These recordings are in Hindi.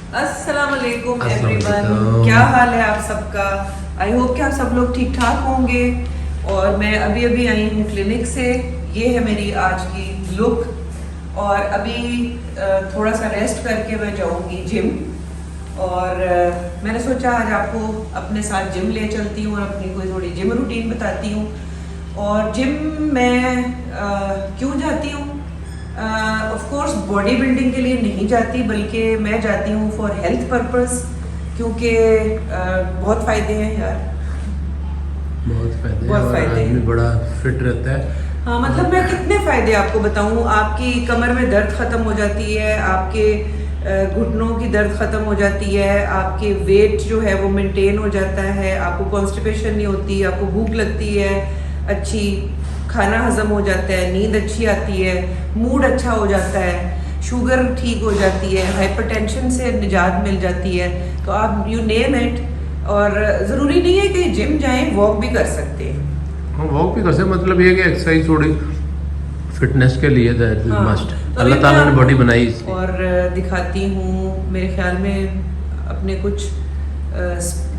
अस्सलाम वालेकुम एवरीवन, क्या हाल है आप सबका। आई होप कि आप सब लोग ठीक ठाक होंगे। और मैं अभी अभी आई हूँ क्लिनिक से। ये है मेरी आज की लुक। और अभी थोड़ा सा रेस्ट करके मैं जाऊँगी जिम। और मैंने सोचा आज आपको अपने साथ जिम ले चलती हूँ और अपनी कोई थोड़ी जिम रूटीन बताती हूँ। और जिम मैं क्यों जाती हूँ? ऑफ कोर्स बॉडी बिल्डिंग के लिए नहीं जाती, बल्कि मैं जाती हूँ फॉर हेल्थ पर्पस, क्योंकि बहुत फ़ायदे हैं यार। बहुत फ़ायदे आदमी हैं। बड़ा फिट रहता है। हाँ, मतलब मैं कितने फ़ायदे आपको बताऊँ। आपकी कमर में दर्द ख़त्म हो जाती है, आपके घुटनों की दर्द ख़त्म हो जाती है, आपके वेट जो है वो मेंटेन हो जाता है, आपको कॉन्स्टिपेशन नहीं होती, आपको भूख लगती है अच्छी, खाना हजम हो जाता है, नींद अच्छी आती है, मूड अच्छा हो जाता है, शुगर ठीक हो जाती है, हाइपरटेंशन से निजात मिल जाती है। तो आप यू नेम इट। और ज़रूरी नहीं है कि जिम जाएं, वॉक भी कर सकते हैं। हम वॉक भी कर सकते, मतलब ये कि एक्सरसाइज थोड़ी फिटनेस के लिए दैट इज हाँ, मस्ट। तो अभी अल्लाह मैं ताला ने बॉडी आपको बनाई इसलिए। और दिखाती हूँ। मेरे ख्याल में अपने कुछ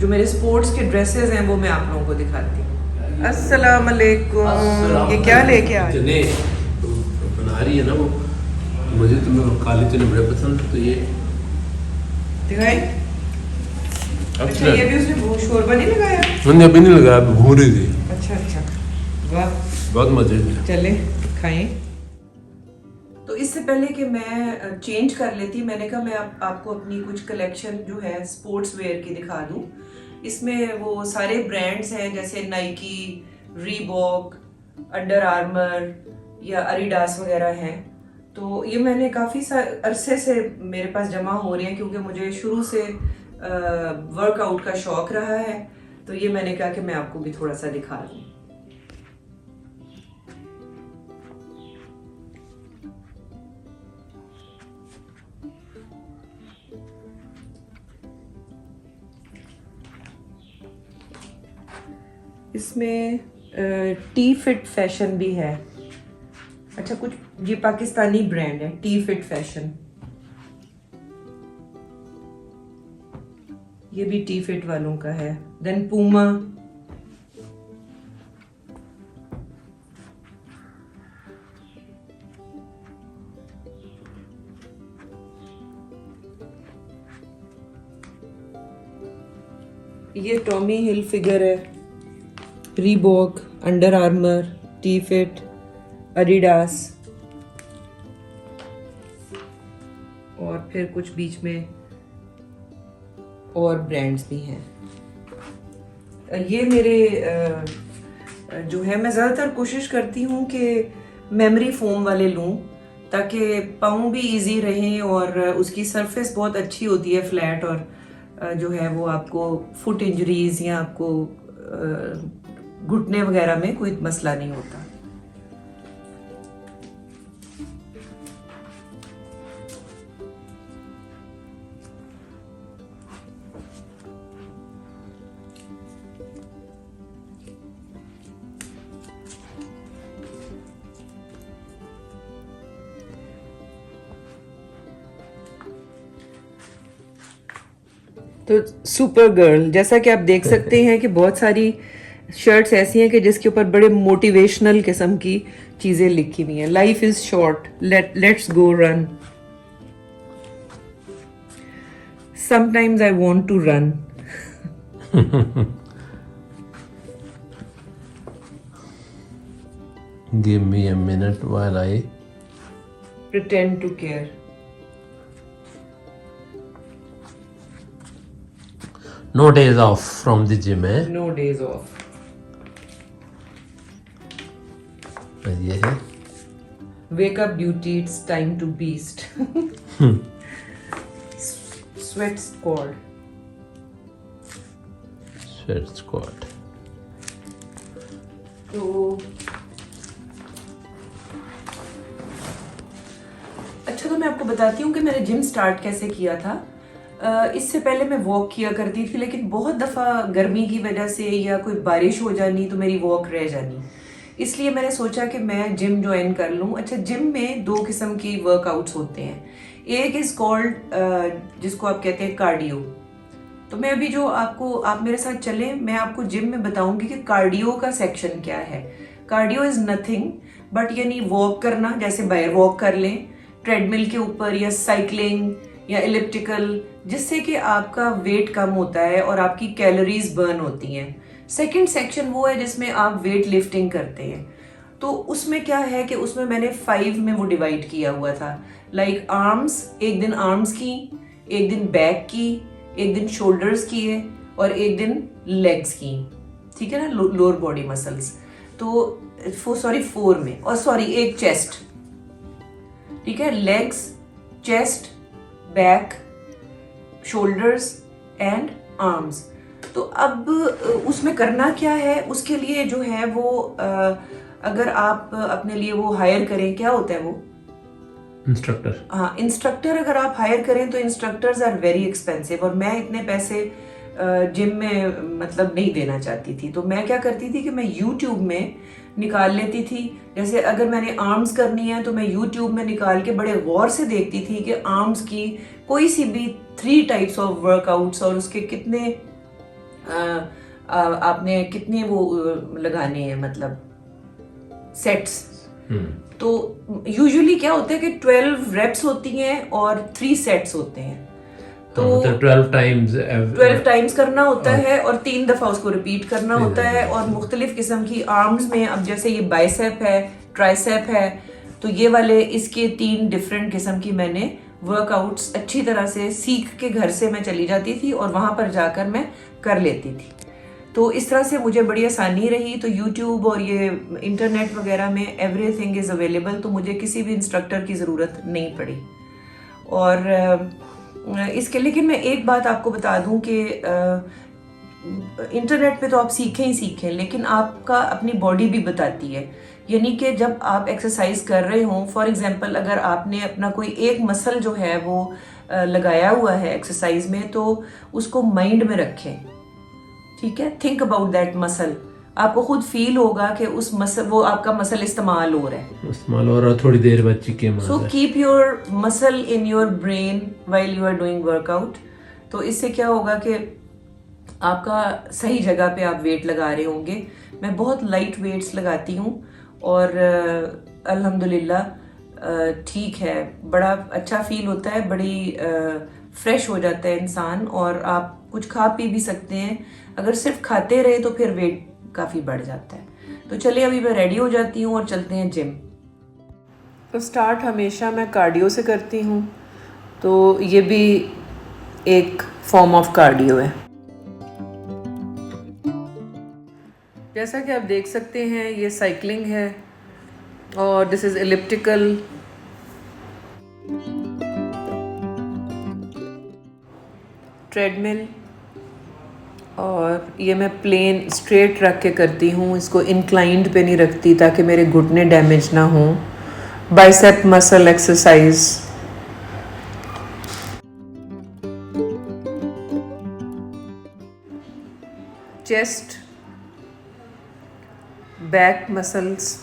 जो मेरे स्पोर्ट्स के ड्रेसेस हैं वो मैं आप लोगों को दिखाती हूँ। अस्सलाम वालेकुम। ये क्या लेके आ रही चने तो बना रही है ना वो, मुझे तो काले चने बड़े पसंद है, तो ये दिखाई? अच्छा, ये भी उसने वो शोरबा नहीं लगाया? मैंने अभी नहीं लगाया, अभी भून रही थी। अच्छा अच्छा, वाह। बहुत मजे थे। चले खाएं। तो इससे पहले कि मैं चेंज कर लेती, मैंने कहा मैं आपको अपनी कुछ कलेक्शन जो है स्पोर्ट्स वेयर की दिखा दूं। इसमें वो सारे ब्रांड्स हैं, जैसे नाइकी, रीबॉक, अंडर आर्मर या एडिडास वगैरह हैं। तो ये मैंने काफ़ी अरसे से मेरे पास जमा हो रहे हैं, क्योंकि मुझे शुरू से वर्कआउट का शौक रहा है। तो ये मैंने कहा कि मैं आपको भी थोड़ा सा दिखा दूं। इसमें टी फिट फैशन भी है। अच्छा, कुछ ये पाकिस्तानी ब्रांड है, टी फिट फैशन। ये भी टी फिट वालों का है। देन पूमा, ये टॉमी हिल फिगर है, Reebok, under armour, T fit, Adidas, और फिर कुछ बीच में और ब्रांड्स भी हैं। ये मेरे जो है, मैं ज़्यादातर कोशिश करती हूँ कि मेमोरी फोम वाले लूँ, ताकि पाँव भी इजी रहें और उसकी सरफेस बहुत अच्छी होती है, फ्लैट। और जो है वो आपको फुट इंजरीज या आपको घुटने वगैरह में कोई मसला नहीं होता। तो सुपर गर्ल, जैसा कि आप देख सकते हैं कि बहुत सारी शर्ट्स ऐसी हैं कि जिसके ऊपर बड़े मोटिवेशनल किस्म की चीजें लिखी हुई हैं। Life is short, let's go run, sometimes I want to run. Give me a minute while I pretend to care. no days off from the gym है। No days off. ये है wake up beauty, it's time to beast. Sweat squad. sweat squat। तो अच्छा, तो मैं आपको बताती हूँ कि मैंने जिम स्टार्ट कैसे किया था। इससे पहले मैं वॉक किया करती थी, लेकिन बहुत दफ़ा गर्मी की वजह से या कोई बारिश हो जानी तो मेरी वॉक रह जानी। इसलिए मैंने सोचा कि मैं जिम ज्वाइन कर लूँ। अच्छा, जिम में 2 किस्म की वर्कआउट्स होते हैं। एक इज कॉल्ड जिसको आप कहते हैं कार्डियो। तो मैं अभी जो आप मेरे साथ चलें, मैं आपको जिम में बताऊंगी कि कार्डियो का सेक्शन क्या है। कार्डियो इज नथिंग बट यानी वॉक करना, जैसे बाहर वॉक कर लें ट्रेडमिल के ऊपर, या साइकिलिंग या इलिप्टिकल, जिससे कि आपका वेट कम होता है और आपकी कैलोरीज बर्न होती हैं। सेकंड सेक्शन वो है जिसमें आप वेट लिफ्टिंग करते हैं। तो उसमें क्या है कि उसमें मैंने 5 में वो डिवाइड किया हुआ था। लाइक आर्म्स, एक दिन आर्म्स की, एक दिन बैक की, एक दिन शोल्डर्स किए और एक दिन लेग्स की, ठीक है ना, लोअर बॉडी मसल्स। तो 4 में, और सॉरी एक चेस्ट, ठीक है, legs, chest, back, shoulders and arms. तो अब उसमें करना क्या है, उसके लिए जो है वो अगर आप अपने लिए वो हायर करें, क्या होता है वो, इंस्ट्रक्टर। हाँ, इंस्ट्रक्टर अगर आप हायर करें तो इंस्ट्रक्टर्स आर वेरी एक्सपेंसिव, और मैं इतने पैसे जिम में मतलब नहीं देना चाहती थी। तो मैं क्या करती थी कि मैं यूट्यूब में निकाल लेती थी। जैसे अगर मैंने आर्म्स करनी है तो मैं यूट्यूब में निकाल के बड़े गौर से देखती थी कि आर्म्स की कोई सी भी 3 टाइप्स ऑफ वर्कआउट्स और उसके कितने आपने कितने वो लगाने हैं, मतलब सेट्स। तो यूजुअली क्या होता है कि 12 रेप्स होती हैं और 3 सेट्स होते हैं। तो 12 टाइम्स करना होता है और 3 दफा उसको रिपीट करना होता है। और मुख्तलिफ किस्म की आर्म्स में, अब जैसे ये बाइसेप है, ट्राइसेप है, तो ये वाले इसके 3 डिफरेंट किस्म की मैंने वर्कआउट्स अच्छी तरह से सीख के घर से मैं चली जाती थी और वहां पर जाकर मैं कर लेती थी। तो इस तरह से मुझे बड़ी आसानी रही। तो यूट्यूब और ये इंटरनेट वगैरह में एवरीथिंग इज़ अवेलेबल, तो मुझे किसी भी इंस्ट्रक्टर की ज़रूरत नहीं पड़ी। और इसके, लेकिन मैं एक बात आपको बता दूं कि इंटरनेट पे तो आप सीखें ही सीखें, लेकिन आपका अपनी बॉडी भी बताती है। यानी कि जब आप एक्सरसाइज कर रहे हों, फॉर एग्जांपल अगर आपने अपना कोई एक मसल जो है वो लगाया हुआ है एक्सरसाइज में, तो उसको माइंड में रखें, ठीक है, थिंक अबाउट दैट मसल। आपको खुद फील होगा कि उस मसल, वो आपका मसल इस्तेमाल हो रहा है, इस्तेमाल हो रहा है, थोड़ी देर बाद चीखे मार रहा है। So keep your muscle in your brain while you are doing workout. तो इससे क्या होगा कि आपका सही जगह पे आप वेट लगा रहे होंगे। मैं बहुत लाइट वेट्स लगाती हूँ और अल्हम्दुलिल्लाह ठीक है, बड़ा अच्छा फील होता है, बड़ी फ्रेश हो जाता है इंसान। और आप कुछ खा पी भी सकते हैं, अगर सिर्फ खाते रहे तो फिर वेट काफ़ी बढ़ जाता है। तो चलिए अभी मैं रेडी हो जाती हूँ और चलते हैं जिम। तो स्टार्ट हमेशा मैं कार्डियो से करती हूँ, तो ये भी एक फॉर्म ऑफ कार्डियो है। जैसा कि आप देख सकते हैं ये साइकिलिंग है और दिस इज एलिप्टिकल। ट्रेडमिल, और ये मैं प्लेन स्ट्रेट रख के करती हूँ, इसको इंक्लाइंड पे नहीं रखती ताकि मेरे घुटने डैमेज ना हो। Bicep muscle exercise, chest, back muscles,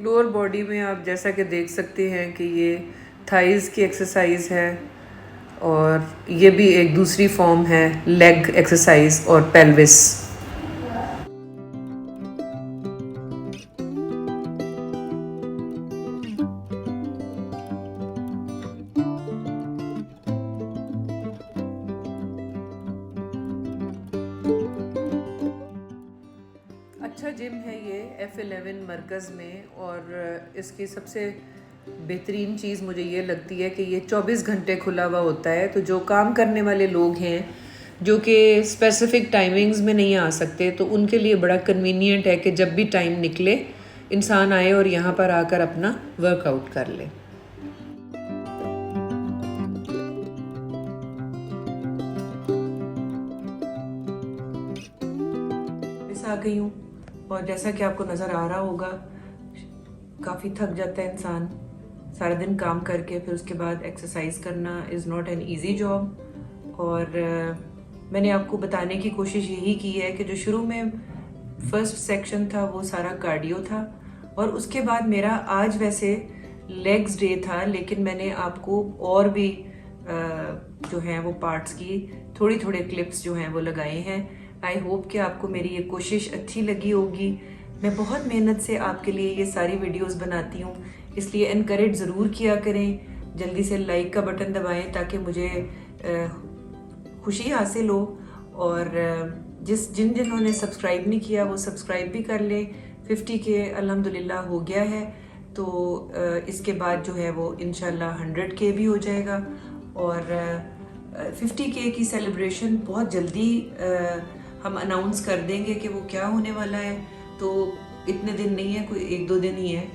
lower body में आप जैसा कि देख सकते हैं कि ये थाइज़ की एक्सरसाइज है, और ये भी एक दूसरी फॉर्म है लेग एक्सरसाइज और पेल्विस। अच्छा जिम है ये F11 मरकज़ में, और इसकी सबसे बेहतरीन चीज़ मुझे ये लगती है कि ये 24 घंटे खुला हुआ होता है। तो जो काम करने वाले लोग हैं जो कि स्पेसिफिक टाइमिंग्स में नहीं आ सकते, तो उनके लिए बड़ा कन्वीनियंट है कि जब भी टाइम निकले इंसान आए और यहाँ पर आकर अपना वर्कआउट कर ले। आ गई हूँ और जैसा कि आपको नज़र आ रहा होगा काफ़ी थक जाता है इंसान सारा दिन काम करके, फिर उसके बाद एक्सरसाइज करना is not an easy job. और मैंने आपको बताने की कोशिश यही की है कि जो शुरू में फर्स्ट सेक्शन था वो सारा कार्डियो था, और उसके बाद मेरा आज वैसे लेग्स डे था, लेकिन मैंने आपको और भी जो हैं वो पार्ट्स की थोड़ी थोड़े क्लिप्स जो हैं वो लगाए हैं। आई होप कि आपको मेरी ये कोशिश अच्छी लगी होगी। मैं बहुत मेहनत से आपके लिए ये सारी वीडियोस बनाती हूँ, इसलिए इनकरेज ज़रूर किया करें। जल्दी से लाइक का बटन दबाएं ताकि मुझे खुशी हासिल हो, और जिन्होंने सब्सक्राइब नहीं किया वो सब्सक्राइब भी कर ले। 50 के अल्हम्दुलिल्लाह हो गया है, तो इसके बाद जो है वो इंशाल्लाह 100 के भी हो जाएगा, और 50 के की सेलिब्रेशन बहुत जल्दी हम अनाउंस कर देंगे कि वो क्या होने वाला है। तो इतने दिन नहीं है, कोई 1-2 दिन ही है,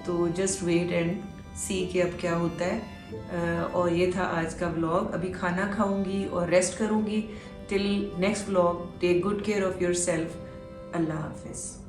तो जस्ट वेट एंड सी कि अब क्या होता है। और ये था आज का व्लॉग। अभी खाना खाऊंगी और रेस्ट करूंगी। Till next vlog, take good care of your self. अल्लाह हाफिज़।